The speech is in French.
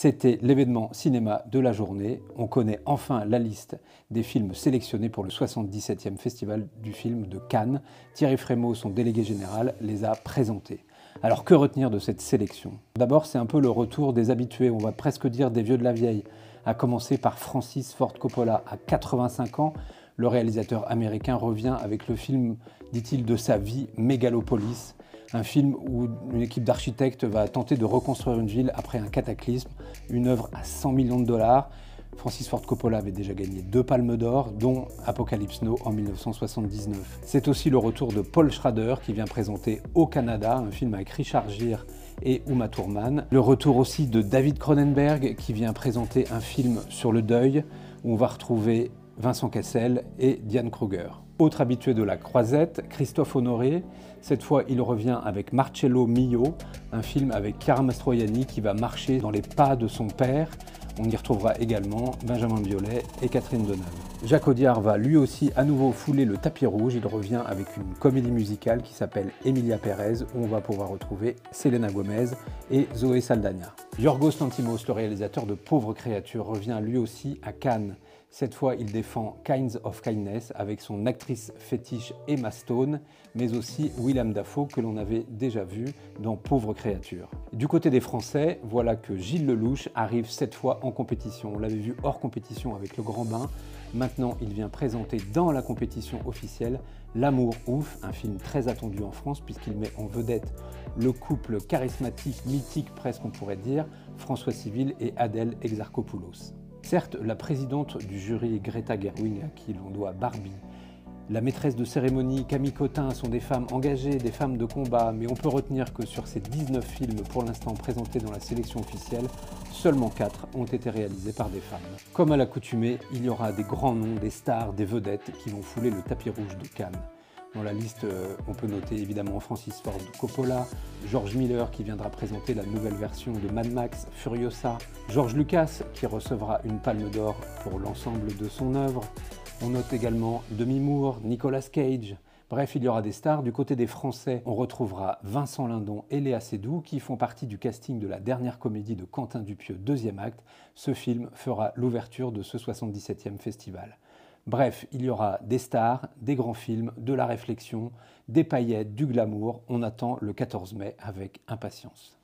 C'était l'événement cinéma de la journée. On connaît enfin la liste des films sélectionnés pour le 77e Festival du film de Cannes. Thierry Frémaux, son délégué général, les a présentés. Alors que retenir de cette sélection? D'abord, c'est un peu le retour des habitués, on va presque dire des vieux de la vieille, à commencer par Francis Ford Coppola. À 85 ans, le réalisateur américain revient avec le film, dit-il, de sa vie, Mégalopolis, un film où une équipe d'architectes va tenter de reconstruire une ville après un cataclysme, une œuvre à 100 millions de dollars. Francis Ford Coppola avait déjà gagné 2 palmes d'or, dont Apocalypse Now en 1979. C'est aussi le retour de Paul Schrader qui vient présenter Au Canada, un film avec Richard Gere et Uma Thurman. Le retour aussi de David Cronenberg qui vient présenter un film sur le deuil, où on va retrouver Vincent Cassel et Diane Kruger. Autre habitué de la croisette, Christophe Honoré. Cette fois, il revient avec Marcello Mio, un film avec Chiara Mastroianni qui va marcher dans les pas de son père. On y retrouvera également Benjamin Biolay et Catherine Deneuve. Jacques Audiard va lui aussi à nouveau fouler le tapis rouge. Il revient avec une comédie musicale qui s'appelle Emilia Pérez, où on va pouvoir retrouver Selena Gomez et Zoé Saldana. Yorgos Lanthimos, le réalisateur de Pauvres créatures, revient lui aussi à Cannes. Cette fois, il défend Kinds of Kindness avec son actrice fétiche Emma Stone, mais aussi Willem Dafoe que l'on avait déjà vu dans Pauvres créatures. Du côté des Français, voilà que Gilles Lellouche arrive cette fois en compétition. On l'avait vu hors compétition avec Le Grand Bain. Maintenant, il vient présenter dans la compétition officielle L'amour ouf, un film très attendu en France puisqu'il met en vedette le couple charismatique, mythique presque on pourrait dire, François Civil et Adèle Exarchopoulos. Certes, la présidente du jury, Greta Gerwig, à qui l'on doit Barbie, la maîtresse de cérémonie, Camille Cotin, sont des femmes engagées, des femmes de combat, mais on peut retenir que sur ces 19 films pour l'instant présentés dans la sélection officielle, seulement 4 ont été réalisés par des femmes. Comme à l'accoutumée, il y aura des grands noms, des stars, des vedettes qui vont fouler le tapis rouge de Cannes. Dans la liste, on peut noter évidemment Francis Ford Coppola, George Miller qui viendra présenter la nouvelle version de Mad Max Furiosa, George Lucas qui recevra une palme d'or pour l'ensemble de son œuvre. On note également Demi Moore, Nicolas Cage. Bref, il y aura des stars. Du côté des Français, on retrouvera Vincent Lindon et Léa Seydoux qui font partie du casting de la dernière comédie de Quentin Dupieux, deuxième acte. Ce film fera l'ouverture de ce 77e festival. Bref, il y aura des stars, des grands films, de la réflexion, des paillettes, du glamour. On attend le 14 mai avec impatience.